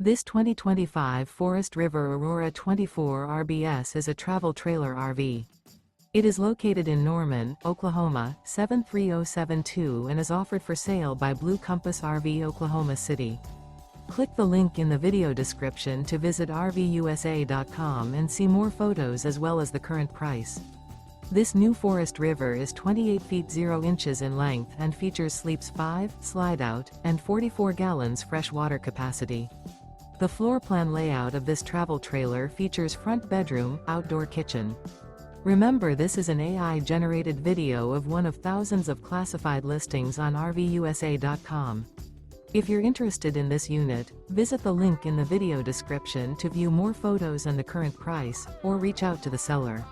This 2025 Forest River Aurora 24 RBS is a travel trailer RV. It is located in Norman, Oklahoma, 73072 and is offered for sale by Blue Compass RV Oklahoma City. Click the link in the video description to visit RVUSA.com and see more photos as well as the current price. This new Forest River is 28 feet 0 inches in length and features sleeps 5, slide-out, and 44 gallons fresh water capacity. The floor plan layout of this travel trailer features front bedroom, outdoor kitchen. Remember, this is an AI-generated video of one of thousands of classified listings on RVUSA.com. If you're interested in this unit, visit the link in the video description to view more photos and the current price, or reach out to the seller.